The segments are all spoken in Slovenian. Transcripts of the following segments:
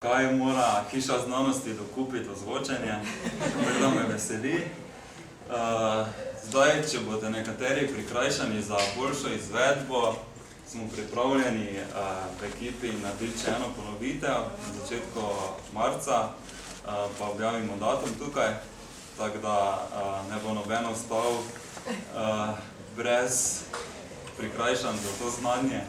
Kaj mora Hiša znanosti dokupiti ozvočenje, tako da me veseli. Zdaj, če boste nekateri prikrajšani za boljšo izvedbo, smo pripravljeni v ekipi narediti še eno ponovitev na začetku marca, pa objavimo datum tukaj, tako da ne bo noben ostal brez prikrajšanj za to znanje.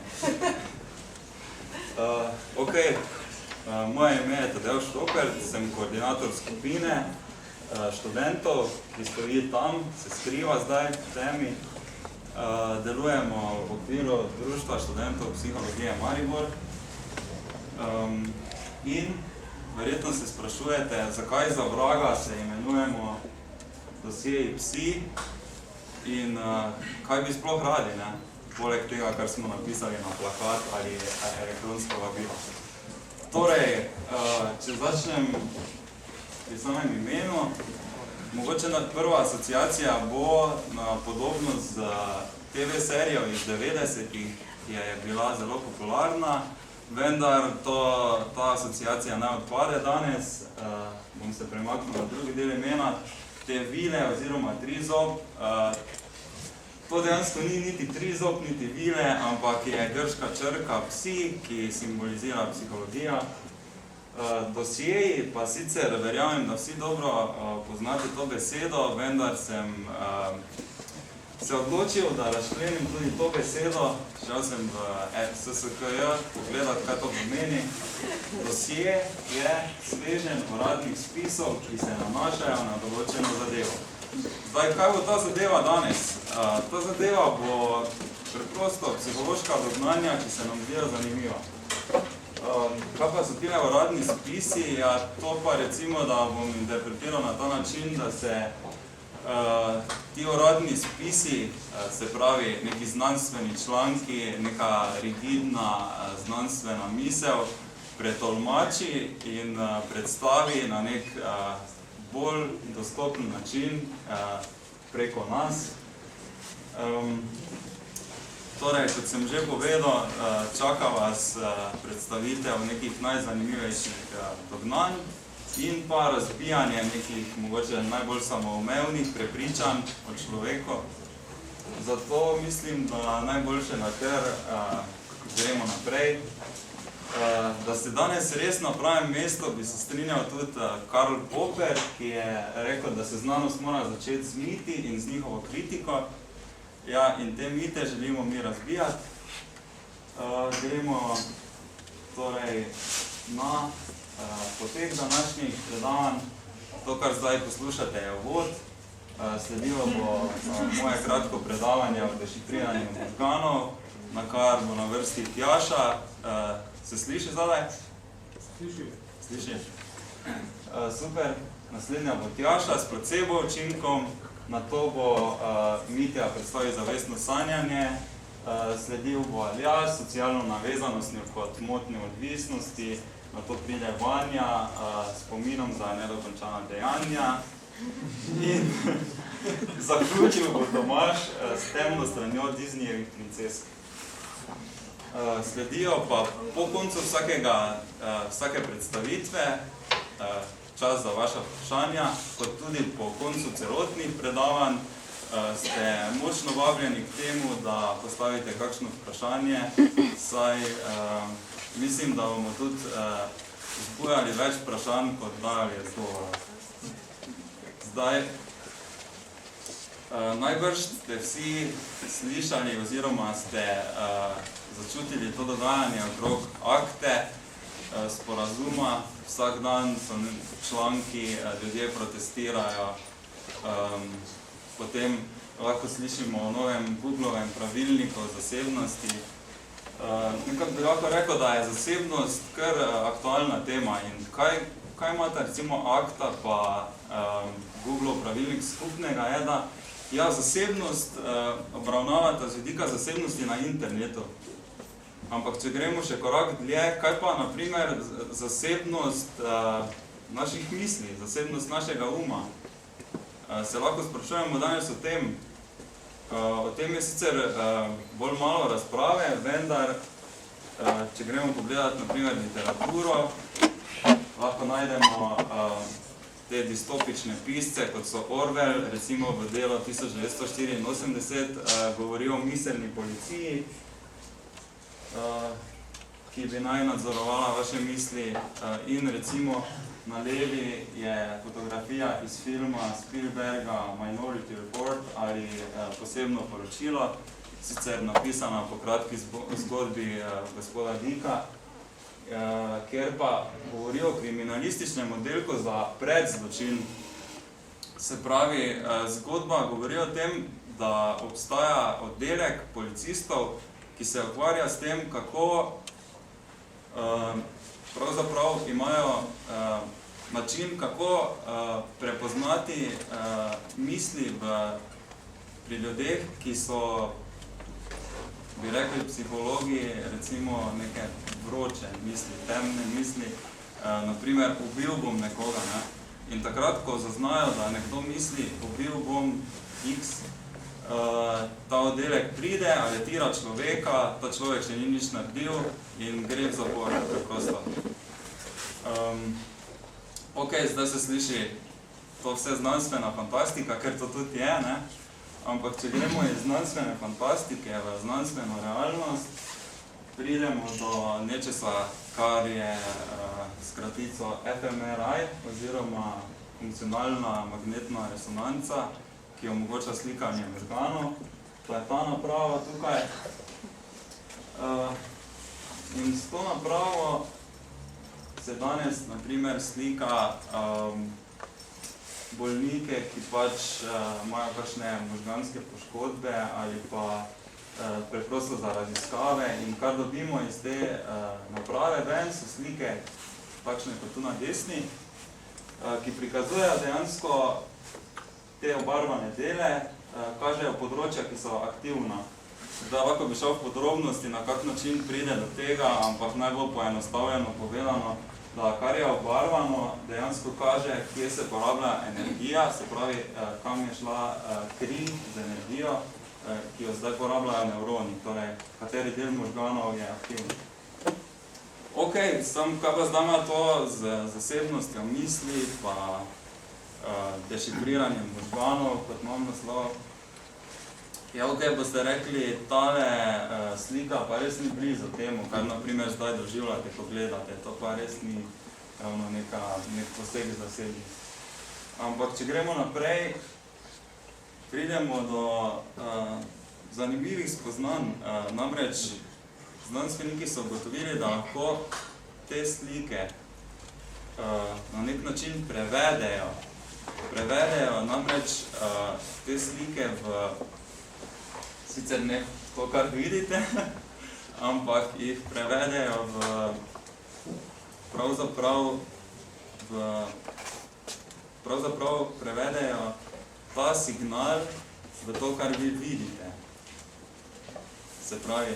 Moje ime je Tadeusz Štokert, sem koordinator skupine študentov, ki stoji tam, se skriva zdaj v temi. Delujemo v okviru Društva študentov psihologije Maribor. In verjetno se sprašujete, zakaj za vraga se imenujemo dosjeji psi in kaj bi sploh radi, ne? Poleg tega, kar smo napisali na plakat ali elektronsko vabilo. Torej, če začnem pri samem imenu, mogoče prva asociacija bo podobno z TV serijo iz 90-ih, ki je bila zelo popularna, vendar ta asociacija ne odpade danes. Bom se premaknil na drugi del imena, te vile oziroma trizob. To dejansko ni niti trizob, niti vile, ampak je grška črka psi, ki simbolizira psihologijo. Dosjeji pa sicer verjamem, da vsi dobro poznate to besedo, vendar sem se odločil, da razčlenim tudi to besedo. Šel sem v SSKJ pogledati, kaj to pomeni. Dosje je sveženj uradnih spisov, ki se nanašajo na določeno zadevo. Zdaj, kaj bo ta zadeva danes? Ta zadeva bo preprosto psihološka dognanja, ki se nam zdijo zanimiva. Kaj pa so tile uradni spisi? Ja, to pa recimo, da bom interpretiral na ta način, da se ti uradni spisi, se pravi neki znanstveni članki, neka rigidna znanstvena misel, pretolmači in predstavi na nek bolj dostopen način preko nas. Torej, kot sem že povedal, čaka vas predstavitev nekih najzanimivejših dognanj in pa razbijanje nekih mogoče najbolj samoumevnih prepričanj o človeku. Zato mislim, da najboljše na kar gremo naprej. Da ste danes res na pravem mestu, bi se strinjal tudi Karl Popper, ki je rekel, da se znanost mora začeti z miti in z njihovo kritiko. Ja, in te mite želimo mi razbijati. Gremo torej na potek današnjih predavanj. To, kar zdaj poslušate, je uvod. Sledilo bo moje kratko predavanje o dešifriranju možganov, na kar bo na vrsti Tjaša. Se sliši zadaj? Sliši. Super. Naslednja bo Tjaša s placebo učinkom, nato bo Mitja predstavil zavestno sanjanje, sledil bo Aljaž s socialno navezanostjo kot motnjo odvisnosti, nato pride Vanja s spominom za nedokončana dejanja in zaključil bo Tomaž s temno stranjo Disneyjevih princesk. Sledijo pa po koncu vsake predstavitve, čas za vaša vprašanja, kot tudi po koncu celotnih predavanj, ste močno vabljeni k temu, da postavite kakšno vprašanje, saj mislim, da bomo tudi zbujali več vprašanj, kot dajali odgovora. Zdaj, najbrž ste vsi slišali oziroma ste začutili to dogajanje okrog akte, sporazuma. Vsak dan so članki, ljudje protestirajo, potem lahko slišimo o novem Googlovem pravilniku o zasebnosti. Nekako bi lahko rekel, da je zasebnost kar aktualna tema in kaj imata recimo akta pa Googlov pravilnik skupnega je, da zasebnost obravnavata z vidika zasebnosti na internetu. Ampak če gremo še korak dlje, kaj pa na primer zasebnost naših misli, zasebnost našega uma? Se lahko sprašujemo danes o tem. O tem je sicer bolj malo razprave, vendar če gremo pogledati na primer literaturo, lahko najdemo te distopične pisce, kot so Orwell, recimo v delu 1984, govori o miselni policiji, ki bi naj nadzorovala vaše misli, in recimo na levi je fotografija iz filma Spielberga Minority Report ali posebno poročilo, sicer napisana po kratki zgodbi gospoda Dicka, kjer pa govori o kriminalističnem oddelku za predzločin. Se pravi, zgodba govori o tem, da obstaja oddelek policistov, ki se ukvarja s tem, kako pravzaprav imajo način, kako prepoznati misli pri ljudeh, ki so, bi rekli psihologi, recimo neke vroče misli, temne misli, naprimer, ubil bom nekoga, ne? In takrat, ko zaznajo, da nekdo misli, ubil bom X, ta oddelek pride, aretira človeka, ta človek še ni nič naredil in gre v zapor, preprosto. Ok, zdaj se sliši to vse znanstvena fantastika, ker to tudi je, ne? Ampak če gremo iz znanstvene fantastike v znanstveno realnost, pridemo do nečesa, kar je s kratico fMRI, oziroma funkcionalna magnetna resonanca, ki omogoča slikanje možganov. To je ta naprava tukaj. In s to napravo se danes, na primer, slika bolnike, ki pač imajo kakšne možganske poškodbe ali pa preprosto za raziskave, in kar dobimo iz te naprave ven, so slike, takšne kot tu na desni, ki prikazujejo dejansko te obarvane dele, kažejo področja, ki so aktivna. Zdaj lahko bi šel v podrobnosti, na kak način pride do tega, ampak najbolj poenostavljeno povedano, da kar je obarvano, dejansko kaže, kje se porablja energija, se pravi, kam je šla kri z energijo, ki jo zdaj porabljajo nevroni, torej kateri del možganov je aktivni. Ok, kaj pa zdaj ima to z zasebnostjo misli, pa dešifriranjem možganov, kot imam naslov. Ja, ok, boste rekli, tale slika pa res ni blizu temu, kar naprimer zdaj doživljate, ko gledate, to pa res ni nek poseg zasebnosti. Ampak, če gremo naprej, pridemo do zanimivih spoznanj. Namreč, znanstveniki so ugotovili, da lahko te slike na nek način prevedejo. Prevedejo namreč te slike v, sicer ne to, kar vidite, ampak jih prevedejo pravzaprav prevedejo ta signal v to, kar vi vidite. Se pravi,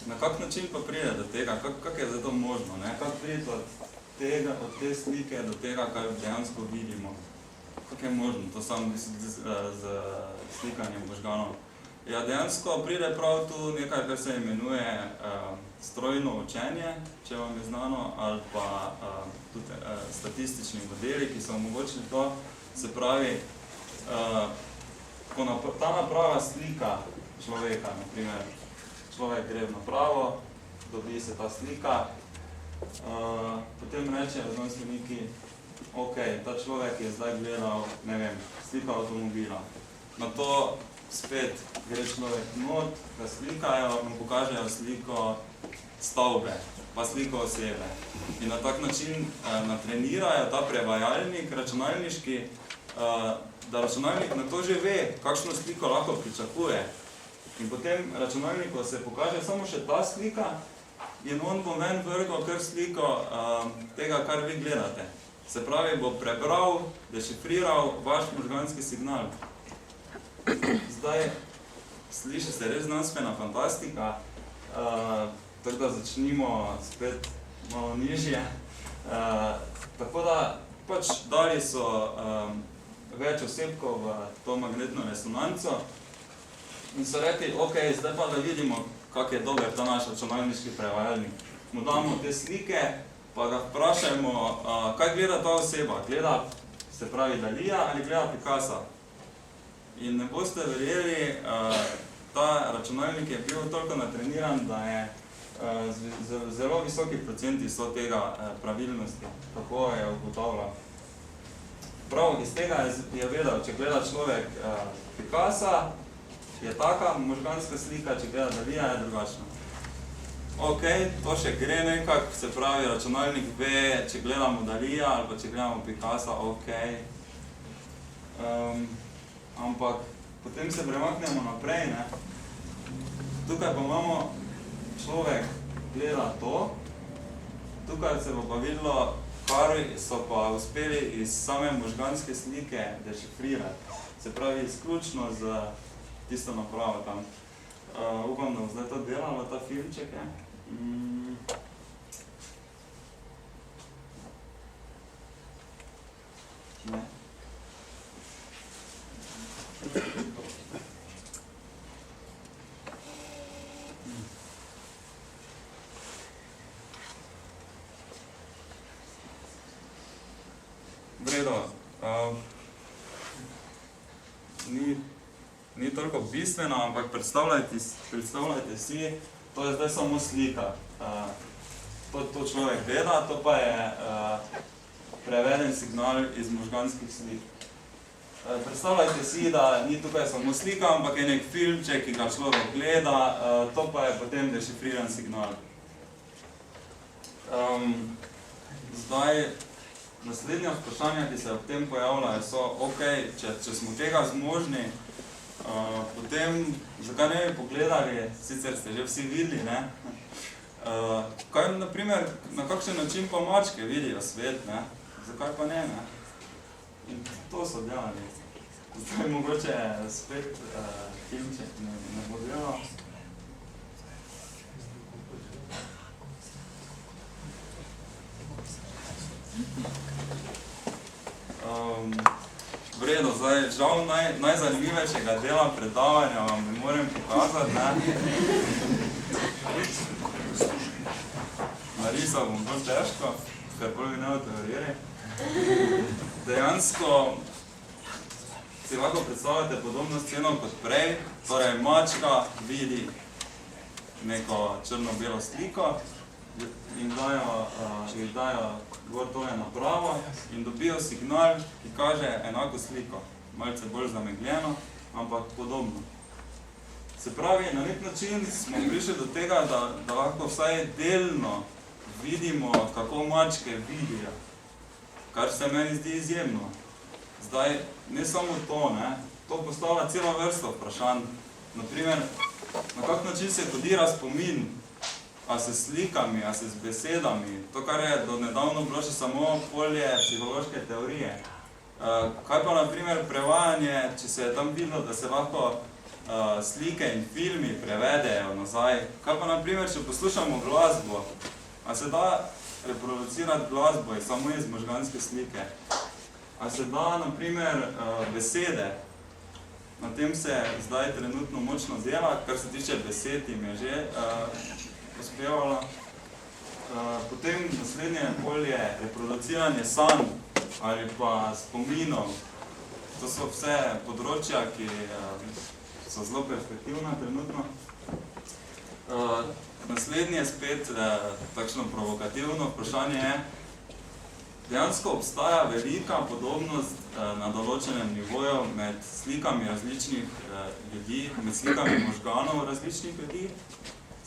na kak način pa pride do tega, kak je zdaj to možno, ne? Kak pride od te slike do tega, kar dejansko vidimo? Kak je možno, to samo z slikanjem možganov? Ja, dejansko pride prav tu nekaj, kar se imenuje strojno učenje, če vam je znano, ali pa tudi statistični modeli, ki so omogočili to. Se pravi, ko ta naprava slika človeka, naprimer, človek gre v napravo, dobi se ta slika, potem rečejo znanstveniki, ok, ta človek je zdaj gledal, ne vem, slika avtomobila. Na to spet gre človek not, ga slikajo, mu pokažejo sliko stavbe, pa sliko osebe. In na tak način natrenirajo ta prevajalnik računalniški, da računalnik na to že ve, kakšno sliko lahko pričakuje. In potem računalniku se pokaže samo še ta slika in on bo ven vrgel kar sliko tega, kar vi gledate. Se pravi, bo prebral, dešifriral vaš možganski signal. Zdaj, sliši se res znanstvena fantastika, tako da začnimo spet malo nižje. Tako da, pač dali so več osebkov v to magnetno resonanco in so rekli, ok, zdaj pa da vidimo, kak je dober ta naš računalniški prevajalnik. Mu damo te slike, pa pa ga vprašajmo, kaj gleda ta oseba. Gleda, se pravi, Dalija ali gleda Picassa. In ne boste verjeli, ta računalnik je bil toliko natreniran, da je zelo visoki procenti so tega pravilnosti, kako je ugotavljal. Prav, iz tega je vedel, če gleda človek Picassa, je taka možganska slika, če gleda Dalija, je drugačna. Ok, to še gre nekako, se pravi, računalnik ve, če gledamo Dalija ali pa če gledamo Picassa, ok. Ampak potem se premaknemo naprej, ne. Tukaj pa imamo, človek gleda to, tukaj se bo pa videlo, kar so pa uspeli iz same možganske slike dešifrirati. Se pravi, izključno z tisto napravo tam. Upam, da bo zdaj to delalo, ta filmček je. Ne. Vredo, ni toliko bistveno, ampak predstavljajte si, to je zdaj samo slika. To človek gleda, to pa je preveden signal iz možganskih slik. Predstavljajte si, da ni tukaj samo slika, ampak je nek filmček, ki ga človek gleda, to pa je potem dešifriran signal. Zdaj, naslednja vprašanja, ki se ob tem pojavljajo, so, ok, če smo tega zmožni, potem, zakaj ne bi pogledali, sicer ste že vsi videli, ne? Kaj, naprimer, na kakšen način pa mačke vidijo svet, ne? Zakaj pa ne, ne? In to so delali. Zdaj mogoče spet filmček ne bo delal. V redu, zdaj, žal najzanimivejšega dela predavanja vam ne morem pokazati, ne. Narisal bom bolj težko, ker bolj bi ne teorirali. Dejansko si lahko predstavljate podobno sceno kot prej, torej mačka vidi neko črno-belo sliko in dajo gor tole napravo in dobijo signal, ki kaže enako sliko. Malce bolj zamegljeno, ampak podobno. Se pravi, na nek način smo prišli do tega, da lahko vsaj delno vidimo, kako mačke vidijo, kar se meni zdi izjemno. Zdaj, ne samo to, ne, to postavlja celo vrsto vprašanj. Naprimer, na kak način se kodira spomin, a se slikami, a se z besedami, to, kar je do nedavno bilo še samo polje psihološke teorije. Kaj pa, naprimer, prevajanje, če se je tam videlo, da se lahko slike in filmi prevedejo nazaj. Kaj pa, naprimer, če poslušamo glasbo, a se da reproducirati glasbo samo iz možganske slike? A se da, naprimer, besede? Na tem se zdaj trenutno močno dela, kar se tiče besed jim je že uspevala. Potem naslednje polje reproduciranje sanj ali pa spominov. To so vse področja, ki so zelo perspektivna trenutno. Naslednje spet takšno provokativno vprašanje je, dejansko obstaja velika podobnost na določenem nivoju med slikami različnih ljudi, med slikami možganov različnih ljudi.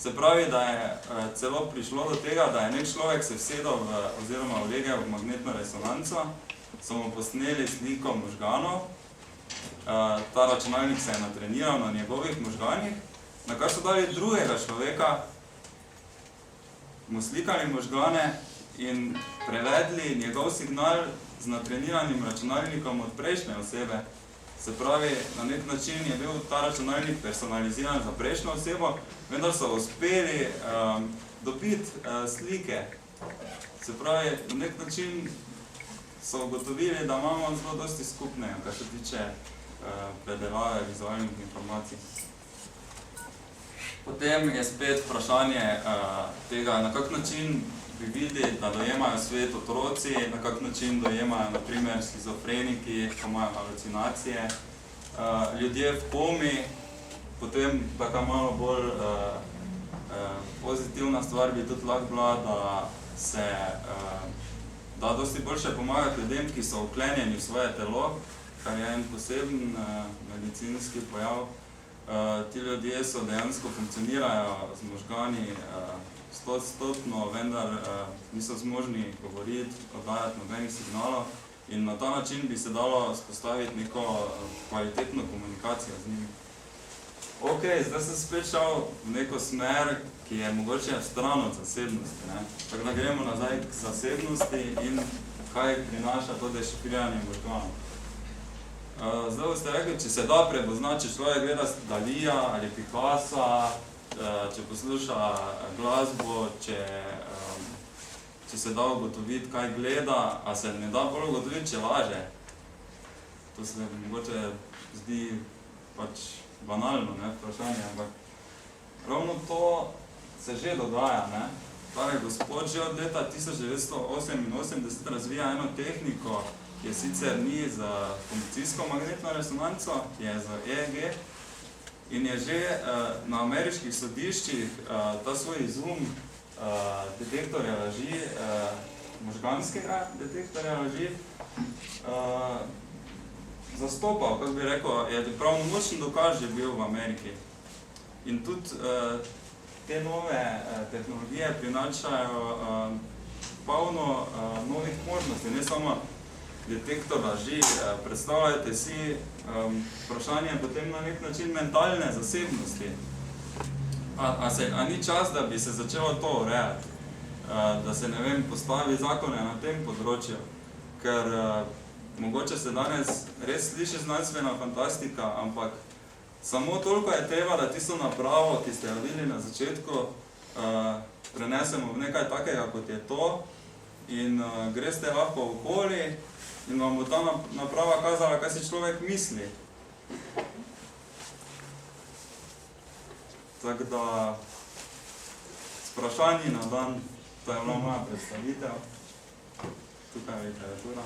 Se pravi, da je celo prišlo do tega, da je nek človek se vsedel oziroma vlegel v magnetno resonanco, so mu posneli sliko možganov, ta računalnik se je natreniral na njegovih možganih, na kar so dali drugega človeka, mu slikali možgane in prevedli njegov signal z natreniranim računalnikom od prejšnje osebe. Se pravi, na nek način je bil ta računalnik personaliziran za prejšnjo osebo, vendar so uspeli dobiti slike. Se pravi, na nek način so ugotovili, da imamo zelo dosti skupnega, kar se tiče predelave vizualnih informacij. Potem je spet vprašanje tega, na kak način prividi, da dojemajo svet otroci, na kak način dojemajo, naprimer, schizofreniki, ko imajo halucinacije, ljudje v komi, potem taka malo bolj pozitivna stvar bi tudi lahko bila, da se da dosti boljše pomagati ljudem, ki so vklenjeni v svoje telo, kar je en poseben medicinski pojav. Ti ljudje so dejansko funkcionirajo z možgani 100%, vendar niso zmožni govoriti, oddajati nobenih signalov in na ta način bi se dalo spostaviti neko kvalitetno komunikacijo z njimi. Ok, zdaj sem spet šel v neko smer, ki je mogoče stran od zasebnosti. Tako da gremo nazaj k zasebnosti in kaj prinaša to dešifriranje možganov. Zdaj boste rekli, če se da prepoznati, če človek gleda Dalija ali Picassa, če posluša glasbo, če se da ugotoviti, kaj gleda, a se ne da bolj ugotoviti, če laže. To se mogoče zdi pač banalno vprašanje, ampak ravno to se že dogaja. Torej, gospod že od leta 1988 razvija eno tehniko, ki je sicer ni za funkcijsko magnetno resonanco, ki je za EEG in je že na ameriških sodiščih ta svoj izum detektorja laži, možganskega detektorja laži, zastopal, kako bi rekel, je pravnomočen dokaz že bil v Ameriki. In tudi te nove tehnologije prinašajo polno novih možnosti, ne samo detektor laži. Predstavljajte si vprašanje potem na nek način mentalne zasebnosti. A ni čas, da bi se začelo to urejati? Da se, ne vem, postavi zakone na tem področju? Ker mogoče se danes res sliši znanstvena fantastika, ampak samo toliko je treba, da tisto napravo, ki ste jo videli na začetku, prenesemo v nekaj takega, kot je to, in greste lahko okoli in vam bo ta naprava kazala, kaj si človek misli. Tako da, s vprašanji na dan, to je bila moja predstavitev. Tukaj je literatura.